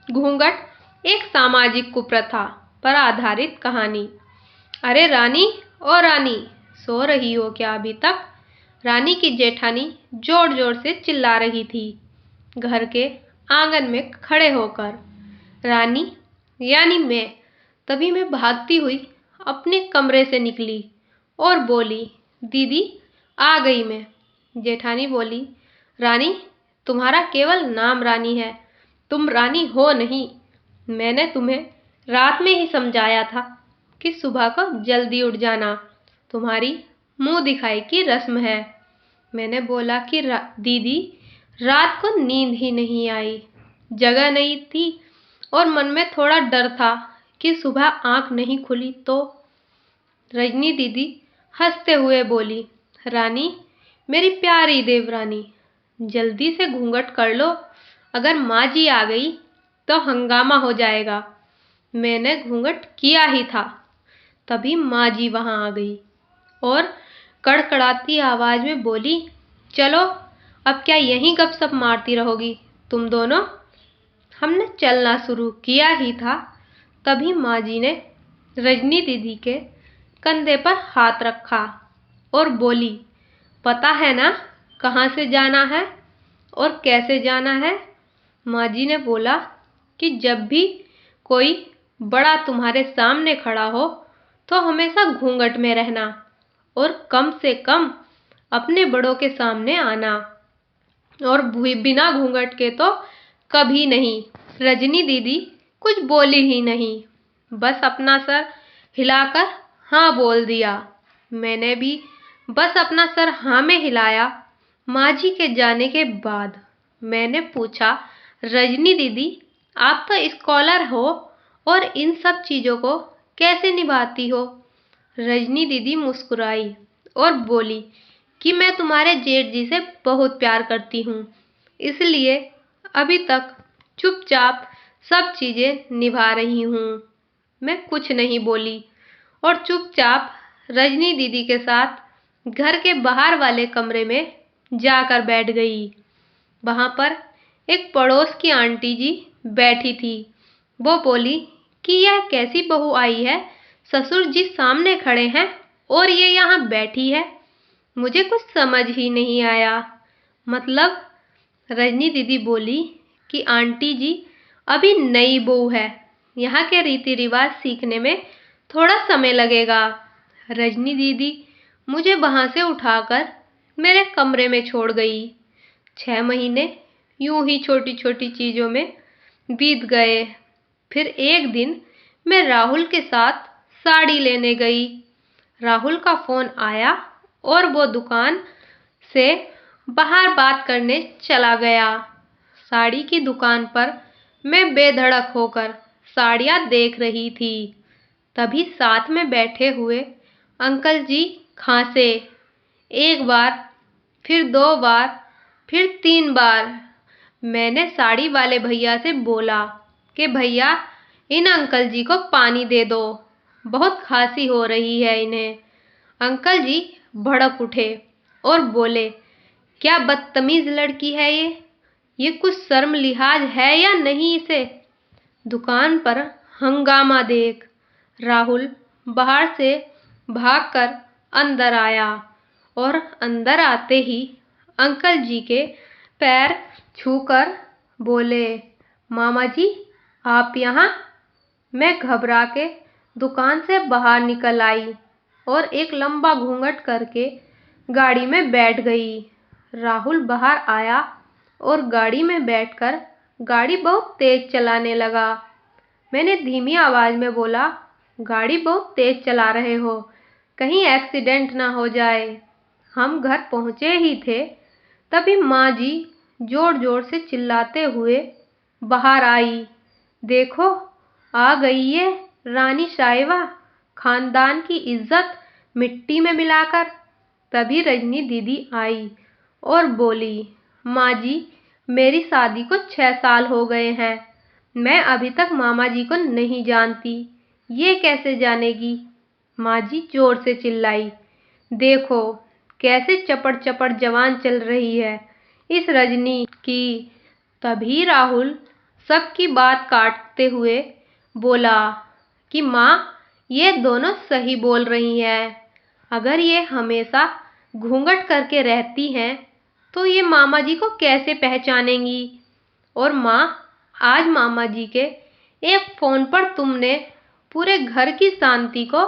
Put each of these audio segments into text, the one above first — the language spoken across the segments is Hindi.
घूंघट एक सामाजिक कुप्रथा पर आधारित कहानी। अरे रानी, ओ रानी, सो रही हो क्या अभी तक? रानी की जेठानी जोर जोर से चिल्ला रही थी घर के आंगन में खड़े होकर। रानी यानी तभी मैं भागती हुई अपने कमरे से निकली और बोली, दीदी आ गई मैं। जेठानी बोली, रानी तुम्हारा केवल नाम रानी है, तुम रानी हो नहीं। मैंने तुम्हें रात में ही समझाया था कि सुबह को जल्दी उठ जाना तुम्हारी मुंह दिखाई की रस्म है। मैंने बोला कि दीदी रात को नींद ही नहीं आई, जगह नहीं थी और मन में थोड़ा डर था कि सुबह आंख नहीं खुली तो। रजनी दीदी हंसते हुए बोली, रानी मेरी प्यारी देवरानी, जल्दी से घूंघट कर लो, अगर माँ जी आ गई तो हंगामा हो जाएगा। मैंने घूंघट किया ही था, तभी माँ जी वहां आ गई और कड़कड़ाती आवाज में बोली, चलो अब क्या यहीं गपशप मारती रहोगी तुम दोनों? हमने चलना शुरू किया ही था, तभी माँ जी ने रजनी दीदी के कंधे पर हाथ रखा और बोली, पता है ना कहाँ से जाना है और कैसे जाना है? माँ जी ने बोला कि जब भी कोई बड़ा तुम्हारे सामने खड़ा हो तो हमेशा घूंघट में रहना और कम से कम अपने बड़ों के सामने आना, और बिना घूंघट के तो कभी नहीं। रजनी दीदी कुछ बोली ही नहीं, बस अपना सर हिलाकर हाँ बोल दिया। मैंने भी बस अपना सर हाँ में हिलाया। माँ जी के जाने के बाद मैंने पूछा, रजनी दीदी आप तो स्कॉलर हो और इन सब चीज़ों को कैसे निभाती हो? रजनी दीदी मुस्कुराई और बोली कि मैं तुम्हारे जेठ जी से बहुत प्यार करती हूँ, इसलिए अभी तक चुपचाप सब चीज़ें निभा रही हूँ। मैं कुछ नहीं बोली और चुपचाप रजनी दीदी के साथ घर के बाहर वाले कमरे में जाकर बैठ गई। वहां पर एक पड़ोस की आंटी जी बैठी थी। वो बोली कि यह कैसी बहू आई है, ससुर जी सामने खड़े हैं और ये यहाँ बैठी है। मुझे कुछ समझ ही नहीं आया। मतलब रजनी दीदी बोली कि आंटी जी अभी नई बहू है, यहाँ के रीति रिवाज सीखने में थोड़ा समय लगेगा। रजनी दीदी मुझे वहां से उठाकर मेरे कमरे में छोड़ गई। 6 महीने यूं ही छोटी छोटी चीज़ों में बीत गए। फिर एक दिन मैं राहुल के साथ साड़ी लेने गई। राहुल का फ़ोन आया और वो दुकान से बाहर बात करने चला गया। साड़ी की दुकान पर मैं बेधड़क होकर साड़ियाँ देख रही थी, तभी साथ में बैठे हुए अंकल जी खांसे। एक बार, फिर 2 बार, फिर 3 बार। मैंने साड़ी वाले भैया से बोला कि भैया इन अंकल जी को पानी दे दो, बहुत खांसी हो रही है इन्हें। अंकल जी भड़क उठे और बोले, क्या बदतमीज लड़की है ये कुछ शर्म लिहाज है या नहीं इसे? दुकान पर हंगामा देख राहुल बाहर से भागकर अंदर आया और अंदर आते ही अंकल जी के पैर छूकर बोले, मामा जी आप यहाँ? मैं घबरा के दुकान से बाहर निकल आई और एक लंबा घूंघट करके गाड़ी में बैठ गई। राहुल बाहर आया और गाड़ी में बैठकर गाड़ी बहुत तेज चलाने लगा। मैंने धीमी आवाज में बोला, गाड़ी बहुत तेज चला रहे हो, कहीं एक्सीडेंट ना हो जाए। हम घर पहुंचे ही थे, तभी माँ जी जोर जोर से चिल्लाते हुए बाहर आई, देखो आ गई ये रानी साहिबा, खानदान की इज्जत मिट्टी में मिलाकर। तभी रजनी दीदी आई और बोली, माँ जी मेरी शादी को 6 साल हो गए हैं, मैं अभी तक मामा जी को नहीं जानती, ये कैसे जानेगी? माँ जी जोर से चिल्लाई, देखो कैसे चपड़ चपड़ जवान चल रही है इस रजनी की। तभी राहुल सबकी बात काटते हुए बोला कि माँ, ये दोनों सही बोल रही हैं। अगर ये हमेशा घूंघट करके रहती हैं तो ये मामा जी को कैसे पहचानेंगी? और माँ, आज मामा जी के एक फोन पर तुमने पूरे घर की शांति को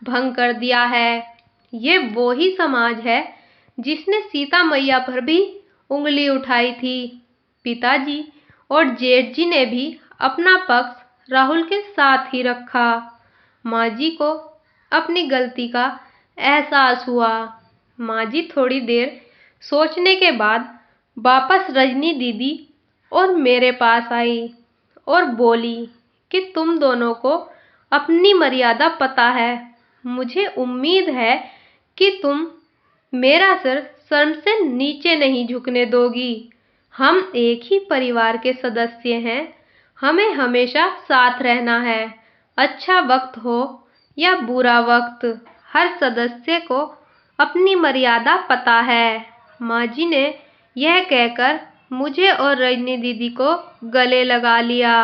भंग कर दिया है। ये वो ही समाज है जिसने सीता मैया पर भी उंगली उठाई थी। पिताजी और जेठ जी ने भी अपना पक्ष राहुल के साथ ही रखा। माँ जी को अपनी गलती का एहसास हुआ। माँ जी थोड़ी देर सोचने के बाद वापस रजनी दीदी और मेरे पास आई और बोली कि तुम दोनों को अपनी मर्यादा पता है। मुझे उम्मीद है कि तुम मेरा सिर शर्म से नीचे नहीं झुकने दोगी। हम एक ही परिवार के सदस्य हैं। हमें हमेशा साथ रहना है। अच्छा वक्त हो या बुरा वक्त, हर सदस्य को अपनी मर्यादा पता है। माँ जी ने यह कहकर मुझे और रजनी दीदी को गले लगा लिया।